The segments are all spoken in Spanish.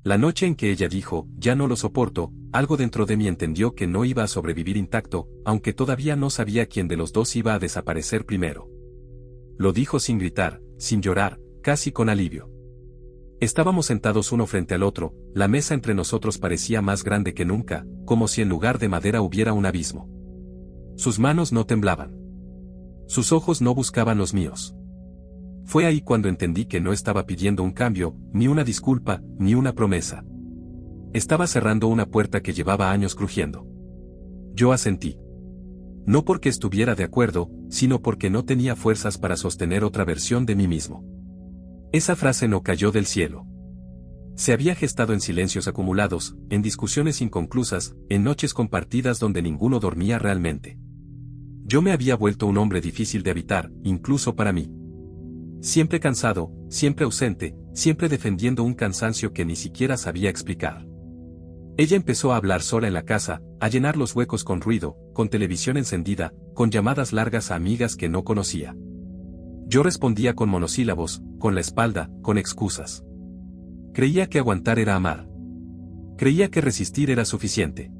La noche en que ella dijo, ya no lo soporto, algo dentro de mí entendió que no iba a sobrevivir intacto, aunque todavía no sabía quién de los dos iba a desaparecer primero. Lo dijo sin gritar, sin llorar, casi con alivio. Estábamos sentados uno frente al otro, la mesa entre nosotros parecía más grande que nunca, como si en lugar de madera hubiera un abismo. Sus manos no temblaban. Sus ojos no buscaban los míos. Fue ahí cuando entendí que no estaba pidiendo un cambio, ni una disculpa, ni una promesa. Estaba cerrando una puerta que llevaba años crujiendo. Yo asentí. No porque estuviera de acuerdo, sino porque no tenía fuerzas para sostener otra versión de mí mismo. Esa frase no cayó del cielo. Se había gestado en silencios acumulados, en discusiones inconclusas, en noches compartidas donde ninguno dormía realmente. Yo me había vuelto un hombre difícil de habitar, incluso para mí. Siempre cansado, siempre ausente, siempre defendiendo un cansancio que ni siquiera sabía explicar. Ella empezó a hablar sola en la casa, a llenar los huecos con ruido, con televisión encendida, con llamadas largas a amigas que no conocía. Yo respondía con monosílabos, con la espalda, con excusas. Creía que aguantar era amar. Creía que resistir era suficiente.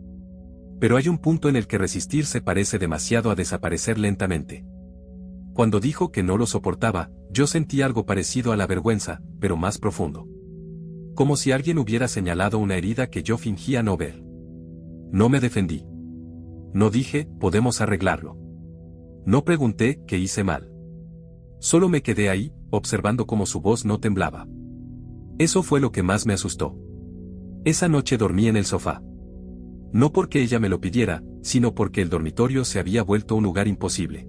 Pero hay un punto en el que resistir se parece demasiado a desaparecer lentamente. Cuando dijo que no lo soportaba, yo sentí algo parecido a la vergüenza, pero más profundo. Como si alguien hubiera señalado una herida que yo fingía no ver. No me defendí. No dije, podemos arreglarlo. No pregunté, ¿qué hice mal? Solo me quedé ahí, observando cómo su voz no temblaba. Eso fue lo que más me asustó. Esa noche dormí en el sofá. No porque ella me lo pidiera, sino porque el dormitorio se había vuelto un lugar imposible.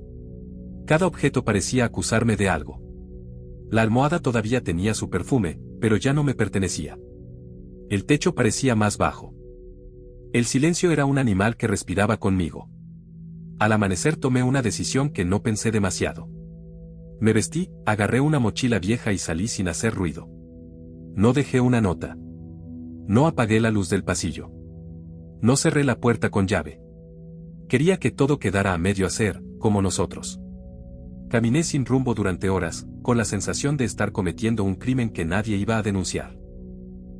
Cada objeto parecía acusarme de algo. La almohada todavía tenía su perfume, pero ya no me pertenecía. El techo parecía más bajo. El silencio era un animal que respiraba conmigo. Al amanecer tomé una decisión que no pensé demasiado. Me vestí, agarré una mochila vieja y salí sin hacer ruido. No dejé una nota. No apagué la luz del pasillo. No cerré la puerta con llave. Quería que todo quedara a medio hacer, como nosotros. Caminé sin rumbo durante horas, con la sensación de estar cometiendo un crimen que nadie iba a denunciar.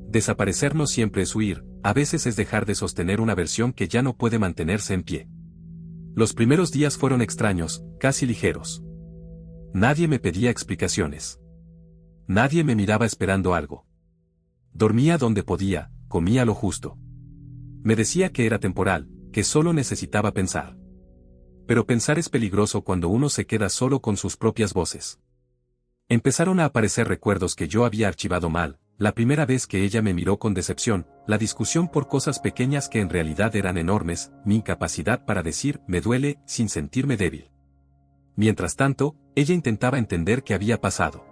Desaparecer no siempre es huir, a veces es dejar de sostener una versión que ya no puede mantenerse en pie. Los primeros días fueron extraños, casi ligeros. Nadie me pedía explicaciones. Nadie me miraba esperando algo. Dormía donde podía, comía lo justo. Me decía que era temporal, que solo necesitaba pensar. Pero pensar es peligroso cuando uno se queda solo con sus propias voces. Empezaron a aparecer recuerdos que yo había archivado mal, la primera vez que ella me miró con decepción, la discusión por cosas pequeñas que en realidad eran enormes, mi incapacidad para decir me duele sin sentirme débil. Mientras tanto, ella intentaba entender qué había pasado.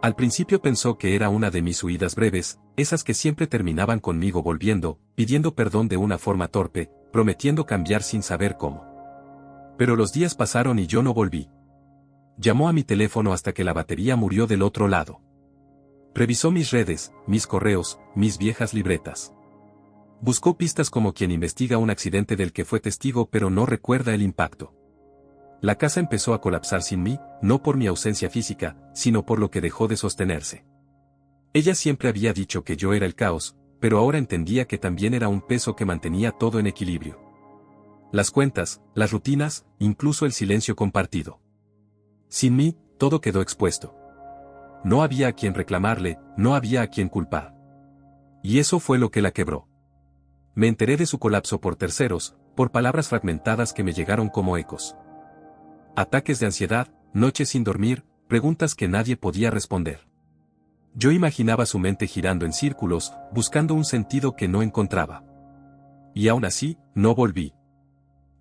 Al principio pensó que era una de mis huidas breves, esas que siempre terminaban conmigo volviendo, pidiendo perdón de una forma torpe, prometiendo cambiar sin saber cómo. Pero los días pasaron y yo no volví. Llamó a mi teléfono hasta que la batería murió del otro lado. Revisó mis redes, mis correos, mis viejas libretas. Buscó pistas como quien investiga un accidente del que fue testigo pero no recuerda el impacto. La casa empezó a colapsar sin mí, no por mi ausencia física, sino por lo que dejó de sostenerse. Ella siempre había dicho que yo era el caos, pero ahora entendía que también era un peso que mantenía todo en equilibrio. Las cuentas, las rutinas, incluso el silencio compartido. Sin mí, todo quedó expuesto. No había a quien reclamarle, no había a quien culpar. Y eso fue lo que la quebró. Me enteré de su colapso por terceros, por palabras fragmentadas que me llegaron como ecos. Ataques de ansiedad, noches sin dormir, preguntas que nadie podía responder. Yo imaginaba su mente girando en círculos, buscando un sentido que no encontraba. Y aún así, no volví.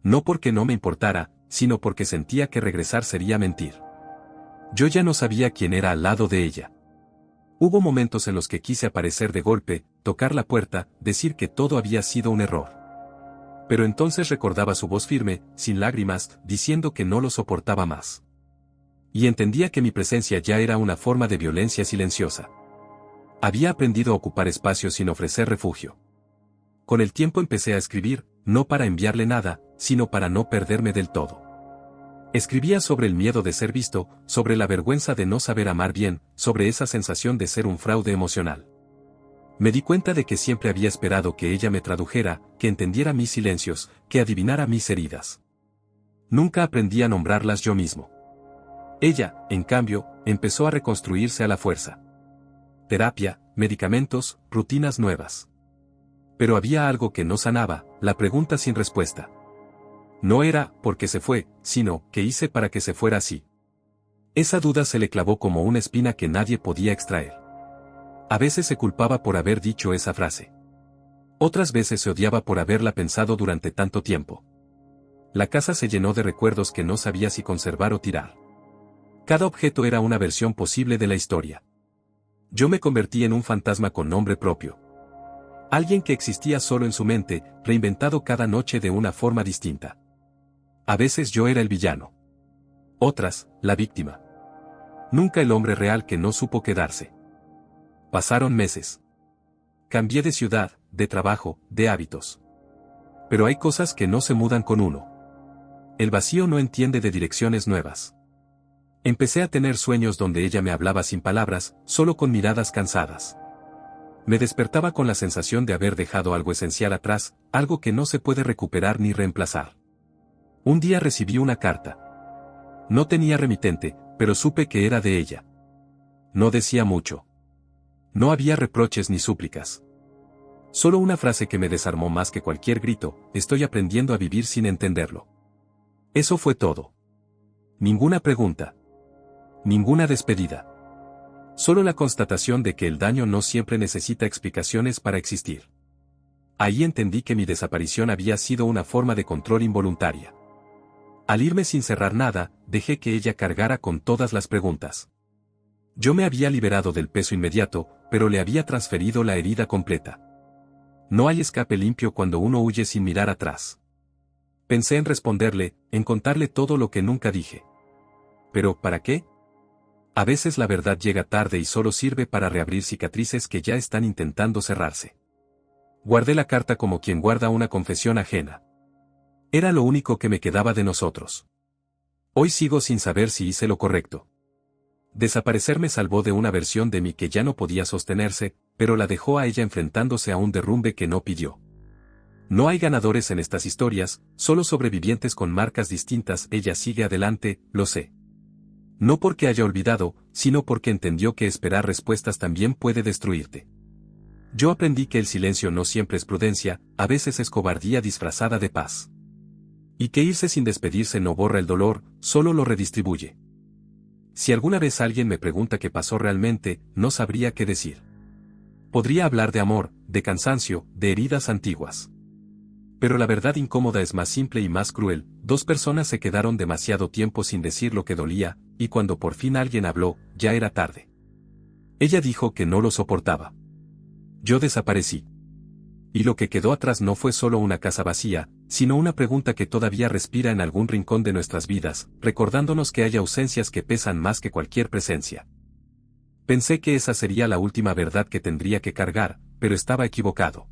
No porque no me importara, sino porque sentía que regresar sería mentir. Yo ya no sabía quién era al lado de ella. Hubo momentos en los que quise aparecer de golpe, tocar la puerta, decir que todo había sido un error. Pero entonces recordaba su voz firme, sin lágrimas, diciendo que no lo soportaba más. Y entendía que mi presencia ya era una forma de violencia silenciosa. Había aprendido a ocupar espacio sin ofrecer refugio. Con el tiempo empecé a escribir, no para enviarle nada, sino para no perderme del todo. Escribía sobre el miedo de ser visto, sobre la vergüenza de no saber amar bien, sobre esa sensación de ser un fraude emocional. Me di cuenta de que siempre había esperado que ella me tradujera, que entendiera mis silencios, que adivinara mis heridas. Nunca aprendí a nombrarlas yo mismo. Ella, en cambio, empezó a reconstruirse a la fuerza. Terapia, medicamentos, rutinas nuevas. Pero había algo que no sanaba, la pregunta sin respuesta. No era, ¿por qué se fue?, sino, ¿qué hice para que se fuera así? Esa duda se le clavó como una espina que nadie podía extraer. A veces se culpaba por haber dicho esa frase. Otras veces se odiaba por haberla pensado durante tanto tiempo. La casa se llenó de recuerdos que no sabía si conservar o tirar. Cada objeto era una versión posible de la historia. Yo me convertí en un fantasma con nombre propio. Alguien que existía solo en su mente, reinventado cada noche de una forma distinta. A veces yo era el villano. Otras, la víctima. Nunca el hombre real que no supo quedarse. Pasaron meses. Cambié de ciudad, de trabajo, de hábitos. Pero hay cosas que no se mudan con uno. El vacío no entiende de direcciones nuevas. Empecé a tener sueños donde ella me hablaba sin palabras, solo con miradas cansadas. Me despertaba con la sensación de haber dejado algo esencial atrás, algo que no se puede recuperar ni reemplazar. Un día recibí una carta. No tenía remitente, pero supe que era de ella. No decía mucho. No había reproches ni súplicas. Solo una frase que me desarmó más que cualquier grito: estoy aprendiendo a vivir sin entenderlo. Eso fue todo. Ninguna pregunta. Ninguna despedida. Solo la constatación de que el daño no siempre necesita explicaciones para existir. Ahí entendí que mi desaparición había sido una forma de control involuntaria. Al irme sin cerrar nada, dejé que ella cargara con todas las preguntas. Yo me había liberado del peso inmediato, pero le había transferido la herida completa. No hay escape limpio cuando uno huye sin mirar atrás. Pensé en responderle, en contarle todo lo que nunca dije. ¿Pero para qué? A veces la verdad llega tarde y solo sirve para reabrir cicatrices que ya están intentando cerrarse. Guardé la carta como quien guarda una confesión ajena. Era lo único que me quedaba de nosotros. Hoy sigo sin saber si hice lo correcto. Desaparecer me salvó de una versión de mí que ya no podía sostenerse, pero la dejó a ella enfrentándose a un derrumbe que no pidió. No hay ganadores en estas historias, solo sobrevivientes con marcas distintas. Ella sigue adelante, lo sé. No porque haya olvidado, sino porque entendió que esperar respuestas también puede destruirte. Yo aprendí que el silencio no siempre es prudencia, a veces es cobardía disfrazada de paz. Y que irse sin despedirse no borra el dolor, solo lo redistribuye. Si alguna vez alguien me pregunta qué pasó realmente, no sabría qué decir. Podría hablar de amor, de cansancio, de heridas antiguas. Pero la verdad incómoda es más simple y más cruel. Dos personas se quedaron demasiado tiempo sin decir lo que dolía, y cuando por fin alguien habló, ya era tarde. Ella dijo que no lo soportaba. Yo desaparecí. Y lo que quedó atrás no fue solo una casa vacía, sino una pregunta que todavía respira en algún rincón de nuestras vidas, recordándonos que hay ausencias que pesan más que cualquier presencia. Pensé que esa sería la última verdad que tendría que cargar, pero estaba equivocado.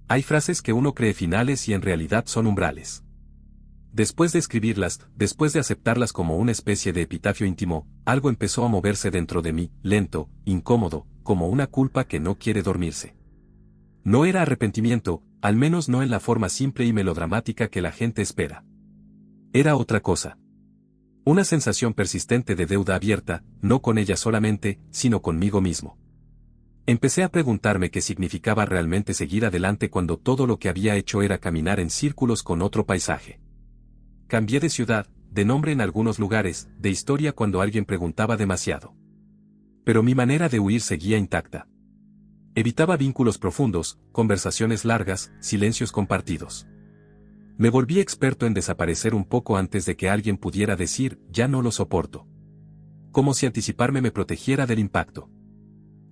Hay frases que uno cree finales y en realidad son umbrales. Después de escribirlas, después de aceptarlas como una especie de epitafio íntimo, algo empezó a moverse dentro de mí, lento, incómodo, como una culpa que no quiere dormirse. No era arrepentimiento, al menos no en la forma simple y melodramática que la gente espera. Era otra cosa. Una sensación persistente de deuda abierta, no con ella solamente, sino conmigo mismo. Empecé a preguntarme qué significaba realmente seguir adelante cuando todo lo que había hecho era caminar en círculos con otro paisaje. Cambié de ciudad, de nombre en algunos lugares, de historia cuando alguien preguntaba demasiado. Pero mi manera de huir seguía intacta. Evitaba vínculos profundos, conversaciones largas, silencios compartidos. Me volví experto en desaparecer un poco antes de que alguien pudiera decir, ya no lo soporto. Como si anticiparme me protegiera del impacto.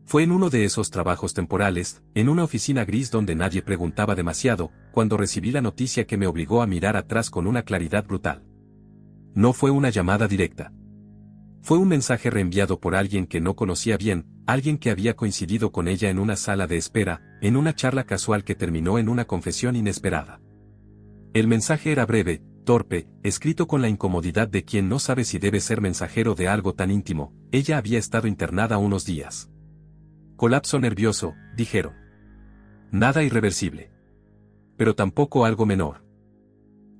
Fue en uno de esos trabajos temporales, en una oficina gris donde nadie preguntaba demasiado, cuando recibí la noticia que me obligó a mirar atrás con una claridad brutal. No fue una llamada directa. Fue un mensaje reenviado por alguien que no conocía bien, alguien que había coincidido con ella en una sala de espera, en una charla casual que terminó en una confesión inesperada. El mensaje era breve, torpe, escrito con la incomodidad de quien no sabe si debe ser mensajero de algo tan íntimo. Ella había estado internada unos días. Colapso nervioso, dijeron. Nada irreversible. Pero tampoco algo menor.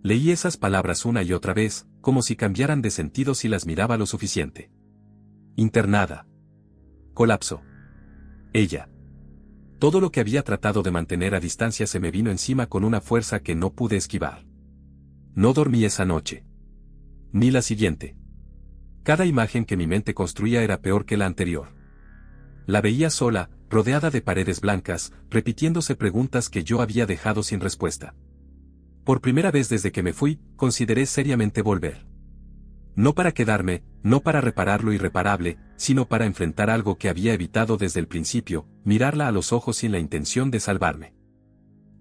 Leí esas palabras una y otra vez, como si cambiaran de sentido si las miraba lo suficiente. Internada. Colapso. Ella. Todo lo que había tratado de mantener a distancia se me vino encima con una fuerza que no pude esquivar. No dormí esa noche. Ni la siguiente. Cada imagen que mi mente construía era peor que la anterior. La veía sola, rodeada de paredes blancas, repitiéndose preguntas que yo había dejado sin respuesta. Por primera vez desde que me fui, consideré seriamente volver. No para quedarme, no para reparar lo irreparable, sino para enfrentar algo que había evitado desde el principio, mirarla a los ojos sin la intención de salvarme.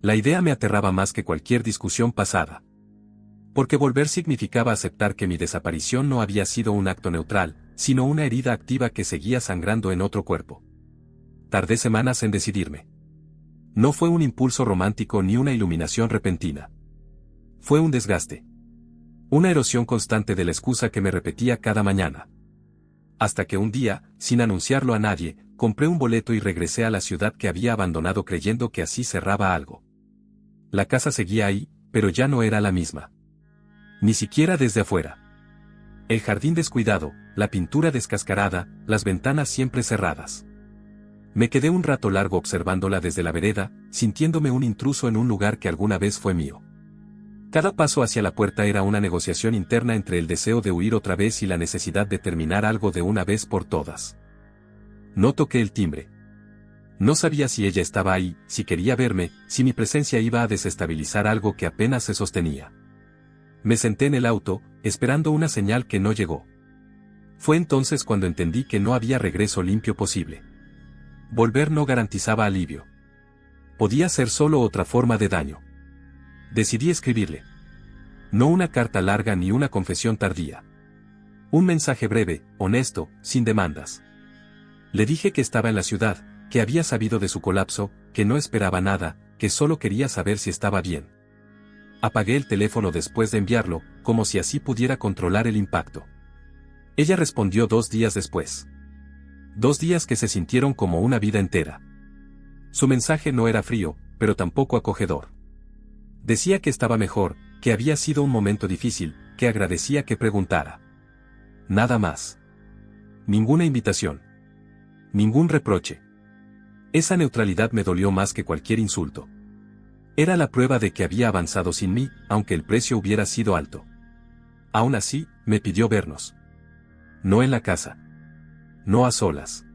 La idea me aterraba más que cualquier discusión pasada. Porque volver significaba aceptar que mi desaparición no había sido un acto neutral, sino una herida activa que seguía sangrando en otro cuerpo. Tardé semanas en decidirme. No fue un impulso romántico ni una iluminación repentina. Fue un desgaste. Una erosión constante de la excusa que me repetía cada mañana. Hasta que un día, sin anunciarlo a nadie, compré un boleto y regresé a la ciudad que había abandonado creyendo que así cerraba algo. La casa seguía ahí, pero ya no era la misma. Ni siquiera desde afuera. El jardín descuidado, la pintura descascarada, las ventanas siempre cerradas. Me quedé un rato largo observándola desde la vereda, sintiéndome un intruso en un lugar que alguna vez fue mío. Cada paso hacia la puerta era una negociación interna entre el deseo de huir otra vez y la necesidad de terminar algo de una vez por todas. No toqué el timbre. No sabía si ella estaba ahí, si quería verme, si mi presencia iba a desestabilizar algo que apenas se sostenía. Me senté en el auto, esperando una señal que no llegó. Fue entonces cuando entendí que no había regreso limpio posible. Volver no garantizaba alivio. Podía ser solo otra forma de daño. Decidí escribirle. No una carta larga ni una confesión tardía. Un mensaje breve, honesto, sin demandas. Le dije que estaba en la ciudad, que había sabido de su colapso, que no esperaba nada, que solo quería saber si estaba bien. Apagué el teléfono después de enviarlo, como si así pudiera controlar el impacto. Ella respondió 2 días después. 2 días que se sintieron como una vida entera. Su mensaje no era frío, pero tampoco acogedor. Decía que estaba mejor, que había sido un momento difícil, que agradecía que preguntara. Nada más. Ninguna invitación. Ningún reproche. Esa neutralidad me dolió más que cualquier insulto. Era la prueba de que había avanzado sin mí, aunque el precio hubiera sido alto. Aún así, me pidió vernos. No en la casa. No a solas.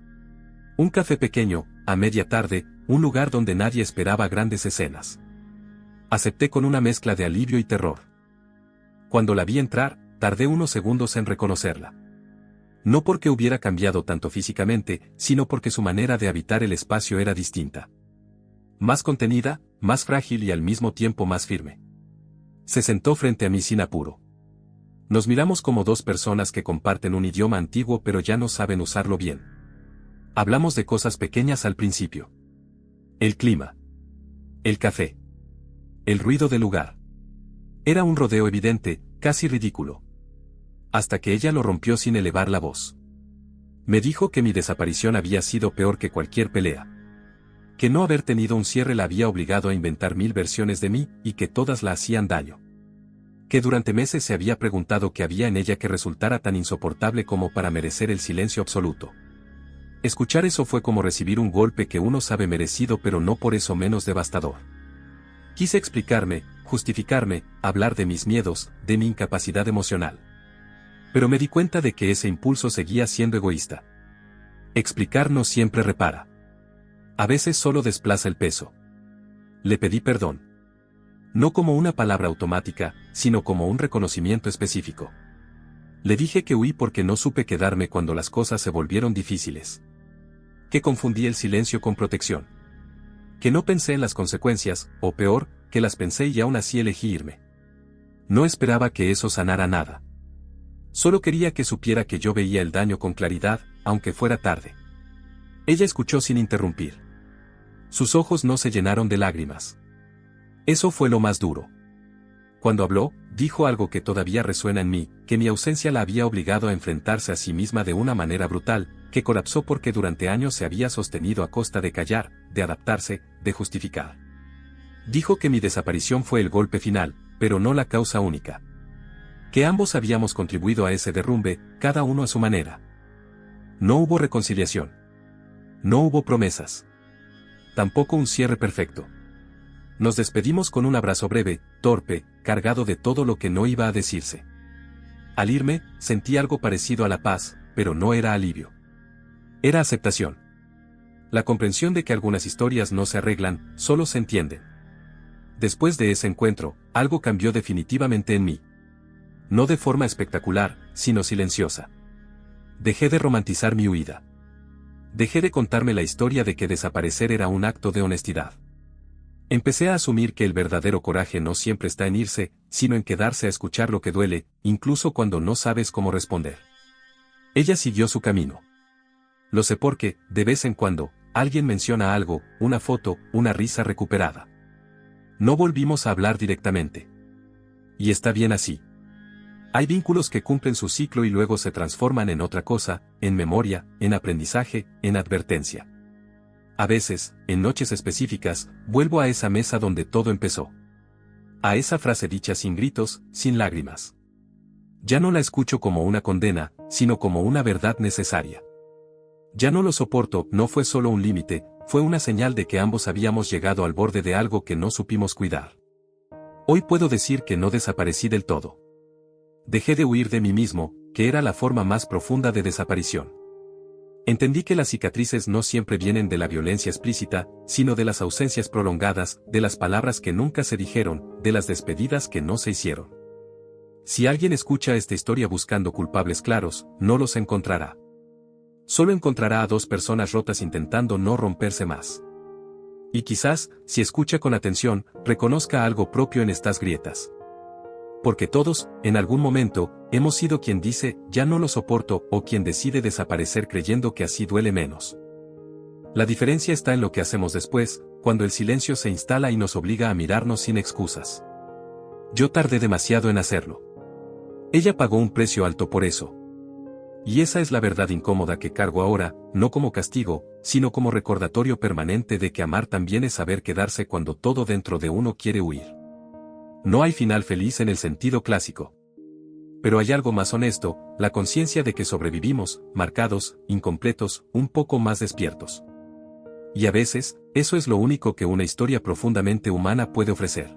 Un café pequeño, a media tarde, un lugar donde nadie esperaba grandes escenas. Acepté con una mezcla de alivio y terror. Cuando la vi entrar, tardé unos segundos en reconocerla. No porque hubiera cambiado tanto físicamente, sino porque su manera de habitar el espacio era distinta. Más contenida, más frágil y al mismo tiempo más firme. Se sentó frente a mí sin apuro. Nos miramos como 2 personas que comparten un idioma antiguo pero ya no saben usarlo bien. Hablamos de cosas pequeñas al principio. El clima. El café. El ruido del lugar. Era un rodeo evidente, casi ridículo. Hasta que ella lo rompió sin elevar la voz. Me dijo que mi desaparición había sido peor que cualquier pelea. Que no haber tenido un cierre la había obligado a inventar 1000 versiones de mí, y que todas la hacían daño. Que durante meses se había preguntado qué había en ella que resultara tan insoportable como para merecer el silencio absoluto. Escuchar eso fue como recibir un golpe que uno sabe merecido pero no por eso menos devastador. Quise explicarme, justificarme, hablar de mis miedos, de mi incapacidad emocional. Pero me di cuenta de que ese impulso seguía siendo egoísta. Explicar no siempre repara. A veces solo desplaza el peso. Le pedí perdón. No como una palabra automática, sino como un reconocimiento específico. Le dije que huí porque no supe quedarme cuando las cosas se volvieron difíciles. Que confundí el silencio con protección. Que no pensé en las consecuencias, o peor, que las pensé y aún así elegí irme. No esperaba que eso sanara nada. Solo quería que supiera que yo veía el daño con claridad, aunque fuera tarde. Ella escuchó sin interrumpir. Sus ojos no se llenaron de lágrimas. Eso fue lo más duro. Cuando habló, dijo algo que todavía resuena en mí, que mi ausencia la había obligado a enfrentarse a sí misma de una manera brutal, que colapsó porque durante años se había sostenido a costa de callar, de adaptarse, de justificar. Dijo que mi desaparición fue el golpe final, pero no la causa única. Que ambos habíamos contribuido a ese derrumbe, cada uno a su manera. No hubo reconciliación. No hubo promesas. Tampoco un cierre perfecto. Nos despedimos con un abrazo breve, torpe, cargado de todo lo que no iba a decirse. Al irme, sentí algo parecido a la paz, pero no era alivio. Era aceptación. La comprensión de que algunas historias no se arreglan, solo se entienden. Después de ese encuentro, algo cambió definitivamente en mí. No de forma espectacular, sino silenciosa. Dejé de romantizar mi huida. Dejé de contarme la historia de que desaparecer era un acto de honestidad. Empecé a asumir que el verdadero coraje no siempre está en irse, sino en quedarse a escuchar lo que duele, incluso cuando no sabes cómo responder. Ella siguió su camino. Lo sé porque, de vez en cuando, alguien menciona algo, una foto, una risa recuperada. No volvimos a hablar directamente. Y está bien así. Hay vínculos que cumplen su ciclo y luego se transforman en otra cosa, en memoria, en aprendizaje, en advertencia. A veces, en noches específicas, vuelvo a esa mesa donde todo empezó. A esa frase dicha sin gritos, sin lágrimas. Ya no la escucho como una condena, sino como una verdad necesaria. Ya no lo soporto, no fue solo un límite, fue una señal de que ambos habíamos llegado al borde de algo que no supimos cuidar. Hoy puedo decir que no desaparecí del todo. Dejé de huir de mí mismo, que era la forma más profunda de desaparición. Entendí que las cicatrices no siempre vienen de la violencia explícita, sino de las ausencias prolongadas, de las palabras que nunca se dijeron, de las despedidas que no se hicieron. Si alguien escucha esta historia buscando culpables claros, no los encontrará. Solo encontrará a dos personas rotas intentando no romperse más. Y quizás, si escucha con atención, reconozca algo propio en estas grietas. Porque todos, en algún momento, hemos sido quien dice, ya no lo soporto, o quien decide desaparecer creyendo que así duele menos. La diferencia está en lo que hacemos después, cuando el silencio se instala y nos obliga a mirarnos sin excusas. Yo tardé demasiado en hacerlo. Ella pagó un precio alto por eso. Y esa es la verdad incómoda que cargo ahora, no como castigo, sino como recordatorio permanente de que amar también es saber quedarse cuando todo dentro de uno quiere huir. No hay final feliz en el sentido clásico. Pero hay algo más honesto, la conciencia de que sobrevivimos, marcados, incompletos, un poco más despiertos. Y a veces, eso es lo único que una historia profundamente humana puede ofrecer.